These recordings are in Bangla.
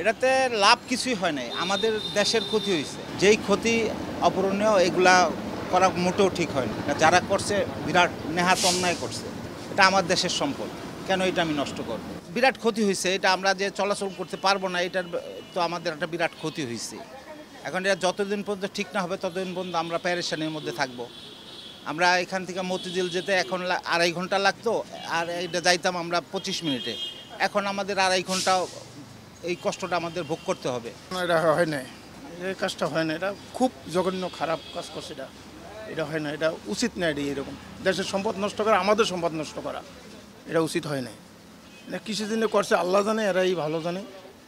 এটাতে লাভ কিছুই হয় নাই, আমাদের দেশের ক্ষতি হয়েছে। যেই ক্ষতি অপূরণীয়, এগুলা করা মোটেও ঠিক হয় না। যারা করছে বিরাট নেহাত অন্যায় করছে। এটা আমার দেশের সম্পদ, কেন এটা আমি নষ্ট করব? বিরাট ক্ষতি হয়েছে, এটা আমরা যে চলাচল করতে পারবো না, এটার তো আমাদের একটা বিরাট ক্ষতি হয়েছে। এখন এটা যতদিন পর্যন্ত ঠিক না হবে ততদিন পর্যন্ত আমরা প্যারেশানির মধ্যে থাকবো। আমরা এখান থেকে মতিঝিল যেতে এখন 2.5 ঘন্টা লাগতো, আর এটা যাইতাম আমরা 25 মিনিটে। এখন আমাদের 2.5 ঘন্টা এই কষ্টটা আমাদের ভোগ করতে হবে। এটা হয় না, এই কাজটা হয় না, এটা খুব জঘন্য খারাপ কাজ করছে। এটা এটা হয় না, এটা উচিত না। এটি এরকম দেশের সম্পদ নষ্ট করা, আমাদের সম্পদ নষ্ট করা, এটা উচিত হয় না। এটা কিছু দিনে করছে, আল্লাহ জানে, এরাই ভালো জানে।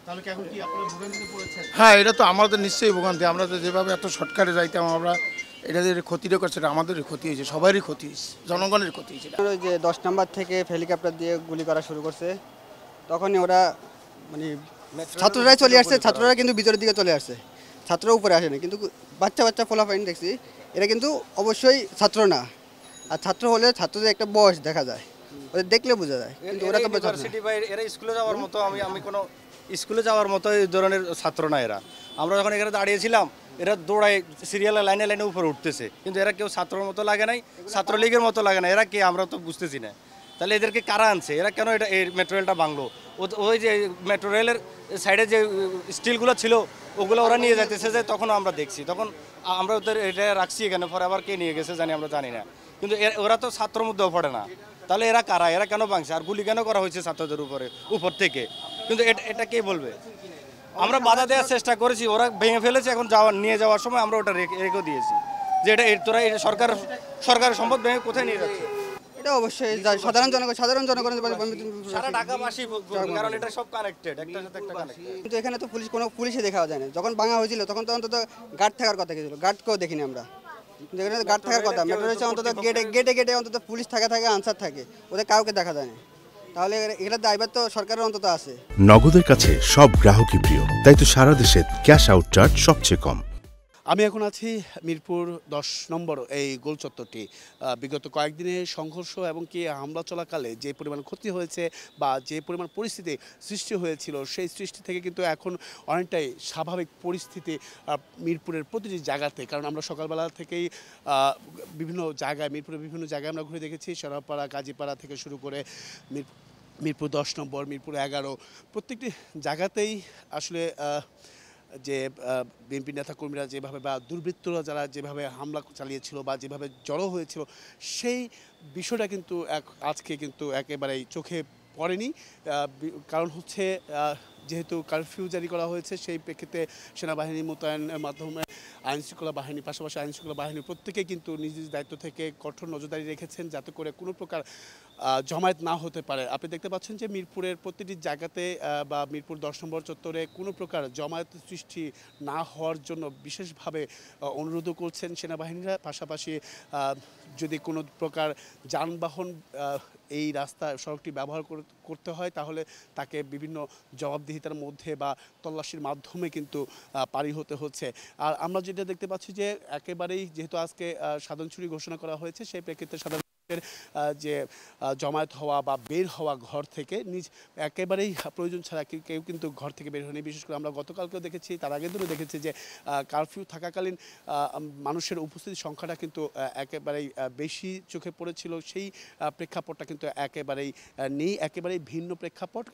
তাহলে কি এখন কি আপনারা ভোগান্তিতে পড়েছেন? হ্যাঁ, এটা তো আমাদের নিশ্চয়ই ভোগান্তি। আমরা তো যেভাবে এত শর্টকাটে যাইতাম, আমরা এটা যে ক্ষতিটা করছে, এটা আমাদেরই ক্ষতি হয়েছে, সবারই ক্ষতি হয়েছে, জনগণের ক্ষতি হয়েছে। ওই যে 10 নাম্বার থেকে হেলিকপ্টার দিয়ে গুলি করা শুরু করছে, তখনই ওরা মানে ছাত্ররাই চলে আসছে, ছাত্ররা কিন্তু ভিতরের দিকে চলে আসছে, ছাত্ররা উপরে আসেনি। কিন্তু বাচ্চা বাচ্চা ফলাফাইন দেখছি, এরা কিন্তু অবশ্যই ছাত্র না। আর ছাত্র হলে ছাত্রদের একটা বয়স দেখা যায়, ওদের দেখলে বোঝা যায়। কিন্তু ওরা তো ইউনিভার্সিটি বা এরা স্কুলে যাওয়ার মতো, আমি কোনো স্কুলে যাওয়ার মতো এই ধরনের ছাত্র না এরা। আমরা যখন এখানে দাঁড়িয়েছিলাম, এরা দৌড়ায় সিরিয়ালে লাইনে লাইনে উপরে উঠতেছে, কিন্তু এরা কেউ ছাত্রের মতো লাগে নাই, ছাত্রলীগের মতো লাগে না। এরা কে আমরা তো বুঝতেছি না। তাহলে এদেরকে কারা আনছে? এরা কেন এটা এই মেট্রো রেলটা ভাঙলো? ওই যে মেট্রো রেলের সাইডে যে স্টিলগুলো ছিল, ওগুলো ওরা নিয়ে যাইতেছে, যে তখনও আমরা দেখছি। তখন আমরা ওদের এটা রাখছি এখানে, পরে আবার কে নিয়ে গেছে আমরা জানি না। কিন্তু ওরা তো ছাত্রর মধ্যেও পড়ে না। তাহলে এরা কারা? এরা কেন ভাঙছে? আর গুলি কেন করা হয়েছে ছাত্রদের উপর থেকে? কিন্তু এটা কে বলবে? আমরা বাধা দেওয়ার চেষ্টা করেছি, ওরা ভেঙে ফেলেছে। এখন নিয়ে যাওয়ার সময় আমরা ওটা রেখে দিয়েছি, যে এটা তোরা সরকারের সম্পদ ভেঙে কোথায় নিয়ে যাচ্ছে। এটা অবশ্যই সাধারণ জনগণের সারা ঢাকাবাসী, কারণ এটা সব কানেক্টেড, একটার সাথে একটা কানেক্টেড। কিন্তু এখানে তো কোনো পুলিশে দেখা যায় না। যখন ভাঙা হয়েছিল তখন তো অন্তত গার্ড থাকার কথা ছিল, গার্ডকেও দেখিনি আমরা। কিন্তু এখানে গার্ড থাকার কথা, মেট্রো রেলে অন্তত গেটে অন্তত পুলিশ থাকে, আনসার থাকে, ওদের কাউকে দেখা যায় না। তাহলে এটার দায়ভার তো সরকারের অন্তত আছে। নগদের কাছে সব গ্রাহকই প্রিয়, তাই তো সারা দেশে ক্যাশ আউট চার্জ সবচেয়ে কম। আমি এখন আছি মিরপুর 10 নম্বর এই গোল চত্বরটি। বিগত কয়েকদিনে সংঘর্ষ এবং কি হামলা চলাকালে যে পরিমাণ ক্ষতি হয়েছে বা যে পরিমাণ পরিস্থিতি সৃষ্টি হয়েছিল, সেই সৃষ্টি থেকে কিন্তু এখন অনেকটাই স্বাভাবিক পরিস্থিতি মিরপুরের প্রতিটি জায়গাতে। কারণ আমরা সকালবেলা থেকেই বিভিন্ন জায়গায়, মিরপুরের বিভিন্ন জায়গায় আমরা ঘুরে দেখেছি, সরাপাড়া, গাজীপাড়া থেকে শুরু করে মিরপুর 10 নম্বর, মিরপুর 11, প্রত্যেকটি জায়গাতেই আসলে যে বিএনপি নেতাকর্মীরা যেভাবে বা দুর্বৃত্তরা যারা যেভাবে হামলা চালিয়েছিল বা যেভাবে জড়ো হয়েছিল, সেই বিষয়টা কিন্তু আজকে কিন্তু একেবারেই চোখে পড়েনি। কারণ হচ্ছে যেহেতু কারফিউ জারি করা হয়েছে, সেই প্রেক্ষিতে সেনাবাহিনী মোতায়েনের মাধ্যমে আইনশৃঙ্খলা বাহিনী, পাশাপাশি আইনশৃঙ্খলা বাহিনী প্রত্যেকেই কিন্তু নিজ নিজ দায়িত্ব থেকে কঠোর নজরদারি রেখেছেন, যাতে করে কোনো প্রকার জমায়েত না হতে পারে। আপনি দেখতে পাচ্ছেন যে মিরপুরের প্রতিটি জায়গাতে বা মিরপুর 10 নম্বর চত্বরে কোনো প্রকার জমায়েত সৃষ্টি না হওয়ার জন্য বিশেষভাবে অনুরোধও করছেন সেনাবাহিনীরা। পাশাপাশি যদি কোনো প্রকার যানবাহন এই রাস্তা সড়কটি ব্যবহার করতে হয়, তাহলে তাকে বিভিন্ন জবাবদিহিতার মধ্যে বা তল্লাশির মাধ্যমে কিন্তু পারি হতে হচ্ছে। আর আমরা যেটা দেখতে পাচ্ছি যে একেবারেই যেহেতু আজকে সাধারণ ছুটি ঘোষণা করা হয়েছে, সেই প্রেক্ষিতে সাধারণ যে জমায়েত হওয়া বা বের হওয়া ঘর থেকে একেবারেই প্রয়োজন ছাড়া কেউ কিন্তু ঘর থেকে বের হয়নি। বিশেষ করে আমরা গতকালকেও দেখেছি, তার আগের দিনও দেখেছি যে কারফিউ থাকাকালীন মানুষের উপস্থিতির সংখ্যাটা কিন্তু একেবারেই বেশি চোখে পড়েছিল। সেই প্রেক্ষাপটটা কিন্তু একেবারেই নেই, একেবারেই ভিন্ন প্রেক্ষাপট।